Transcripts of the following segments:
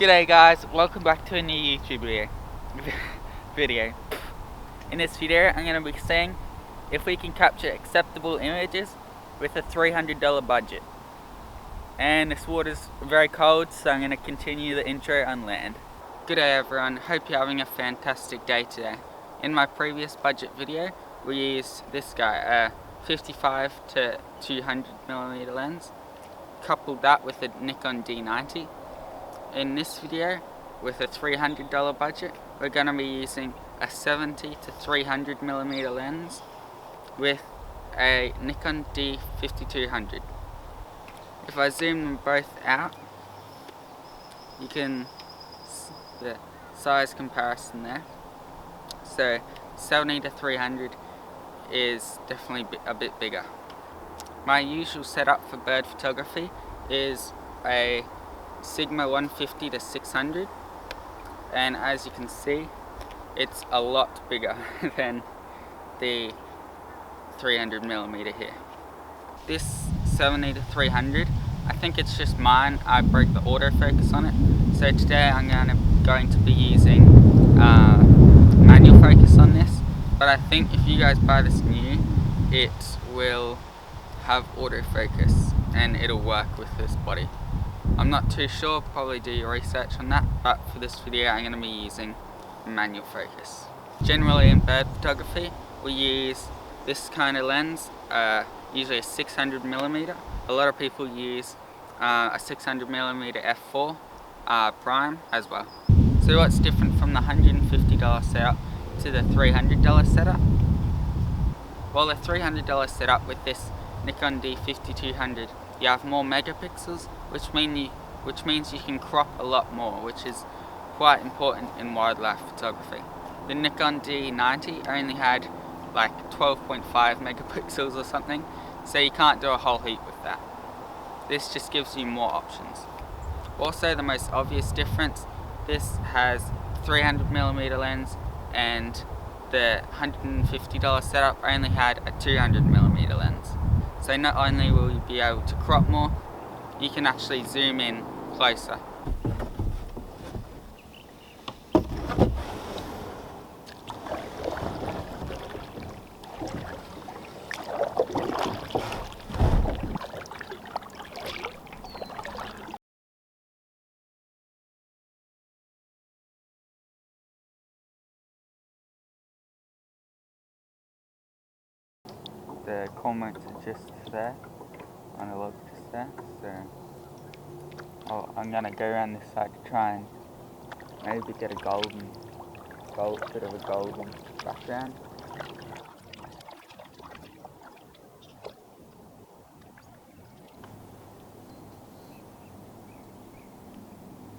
G'day guys, welcome back to a new YouTube video. In this video I'm going to be seeing if we can capture acceptable images with a $300 budget. And this water's very cold, so I'm going to continue the intro on land. G'day everyone, hope you're having a fantastic day today. In my previous budget video we used this guy, a 55 to 200mm lens, coupled that with a Nikon D90. In this video, with a $300 budget, we're going to be using a 70 to 300mm lens with a Nikon d5200. If I zoom them both out, you can see the size comparison there. So 70 to 300 is definitely a bit bigger. My usual setup for bird photography is a Sigma 150 to 600, and as you can see it's a lot bigger than the 300mm here. This 70 to 300, I think it's just mine, I broke the autofocus on it, so today I'm going to be using manual focus on this, but I think if you guys buy this new, it will have autofocus and it'll work with this body. I'm not too sure, probably do your research on that, but for this video I'm going to be using manual focus. Generally in bird photography we use this kind of lens, usually a 600mm. A lot of people use a 600mm f4 prime as well. So what's different from the $150 setup to the $300 setup? Well, the $300 setup with this Nikon D5200, you have more megapixels, which means you can crop a lot more, which is quite important in wildlife photography. The Nikon D90 only had like 12.5 megapixels or something, so you can't do a whole heap with that. This just gives you more options. Also, the most obvious difference, this has 300mm lens, and the $150 setup only had a 200mm lens. So not only will you be able to crop more, you can actually zoom in closer. The cormorants are just there, on a log just there, so I'm gonna go around this side to try and maybe get a bit of a golden background.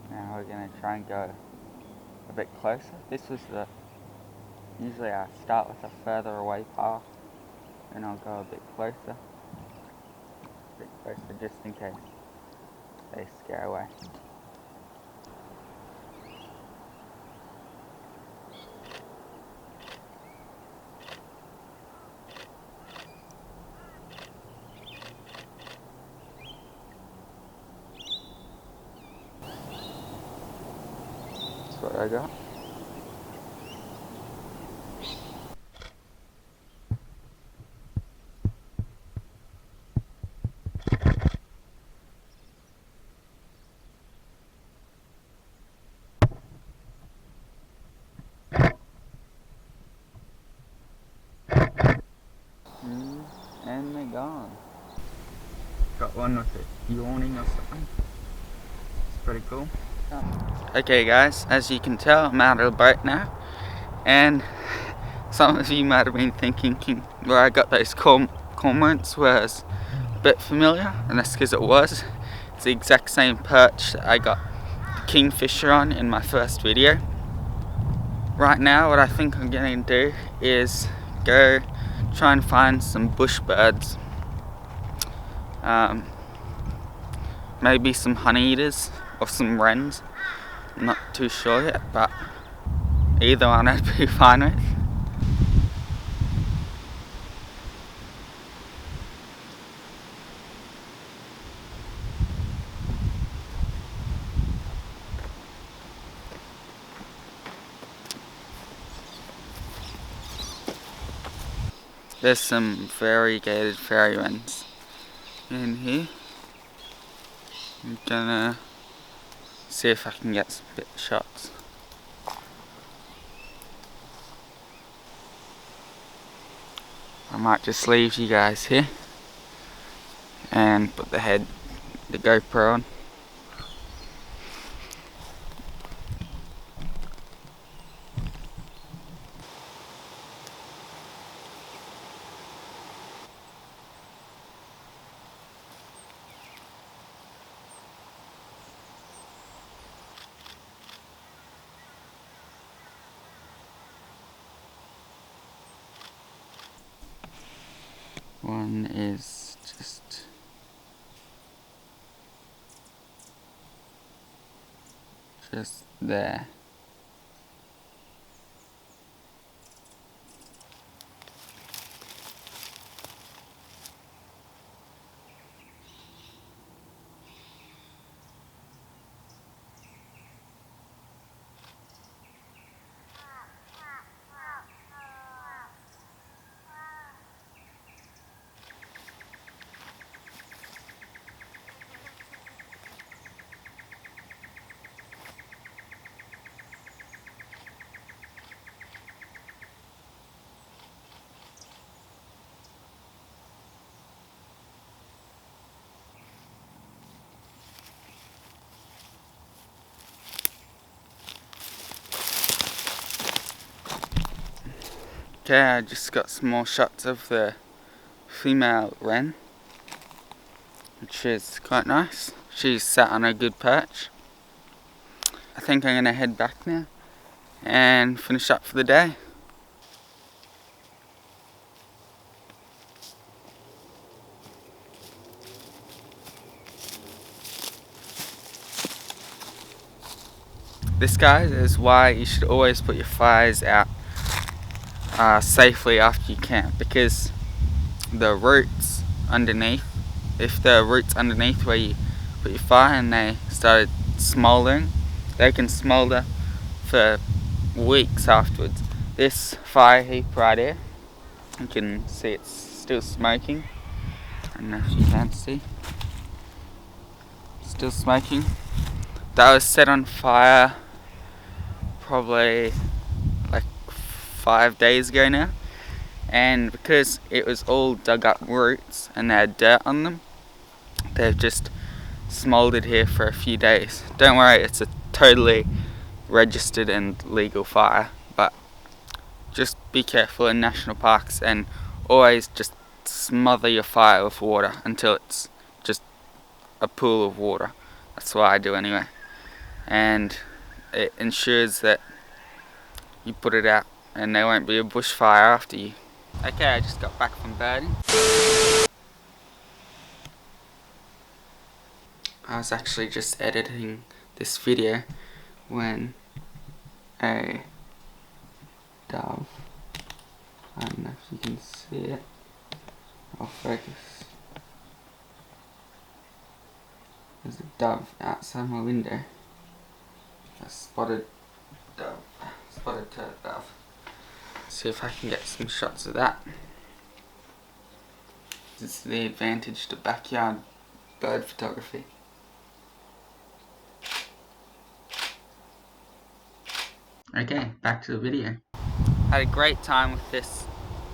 Now we're gonna try and go a bit closer. Usually I start with a further away path, and I'll go a bit closer just in case they scare away. That's what I got. And they're gone. Got one with it yawning or something. It's pretty cool. Okay guys, as you can tell I'm out of the boat now, and some of you might have been thinking where I got those cormorants was a bit familiar, and that's because it was. It's the exact same perch that I got the kingfisher on in my first video. Right now what I think I'm going to do is go try and find some bush birds, maybe some honeyeaters or some wrens. I'm not too sure yet, but either one I'd be fine with. There's some variegated fairy wrens in here. I'm gonna see if I can get some bit shots. I might just leave you guys here and put the GoPro on. One is just there. Okay, I just got some more shots of the female wren, which is quite nice. She's sat on a good perch. I think I'm gonna head back now and finish up for the day. This, guys, is why you should always put your fires out safely after you camp, because the roots underneath, if the roots underneath where you put your fire and they started smouldering, they can smoulder for weeks afterwards. This fire heap right here, you can see it's still smoking. I don't know if you can see. Still smoking. That was set on fire probably like 5 days ago now, and because it was all dug up roots and they had dirt on them, they've just smouldered here for a few days. Don't worry, it's a totally registered and legal fire, but just be careful in national parks and always just smother your fire with water until it's just a pool of water. That's what I do anyway, and it ensures that you put it out and there won't be a bushfire after you. Okay, I just got back from birding. I was actually just editing this video when a dove, I don't know if you can see it, I'll focus. There's a dove outside my window. A spotted turret dove. See if I can get some shots of that. This is the advantage to backyard bird photography. Okay, back to the video. Had a great time with this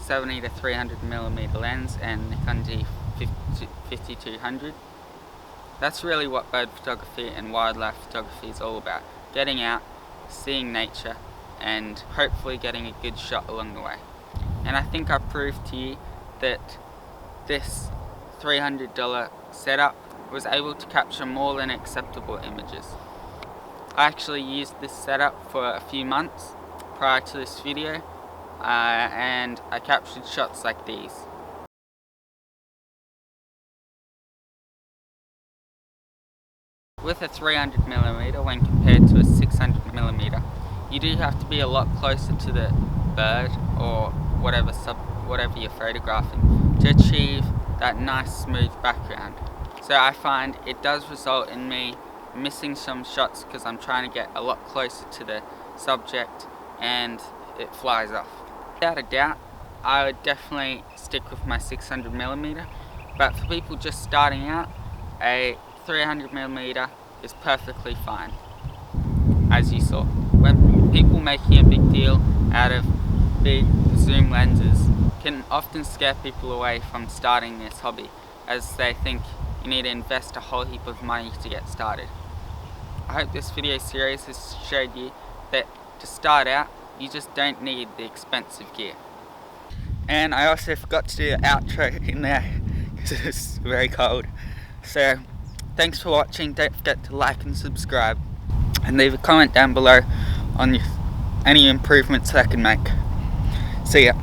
70 to 300mm lens and Nikon d5200. That's really what bird photography and wildlife photography is all about. Getting out, seeing nature, and hopefully getting a good shot along the way. And I think I proved to you that this $300 setup was able to capture more than acceptable images. I actually used this setup for a few months prior to this video, and I captured shots like these. With a 300mm when compared to a 600mm, you do have to be a lot closer to the bird or whatever you're photographing to achieve that nice smooth background. So I find it does result in me missing some shots because I'm trying to get a lot closer to the subject and it flies off. Without a doubt, I would definitely stick with my 600mm, but for people just starting out, a 300mm is perfectly fine, as you saw. When people making a big deal out of big zoom lenses can often scare people away from starting this hobby, as they think you need to invest a whole heap of money to get started. I hope this video series has showed you that to start out, you just don't need the expensive gear. And I also forgot to do the outro in there because it's very cold. So thanks for watching. Don't forget to like and subscribe, and leave a comment down below on any improvements I can make. See ya.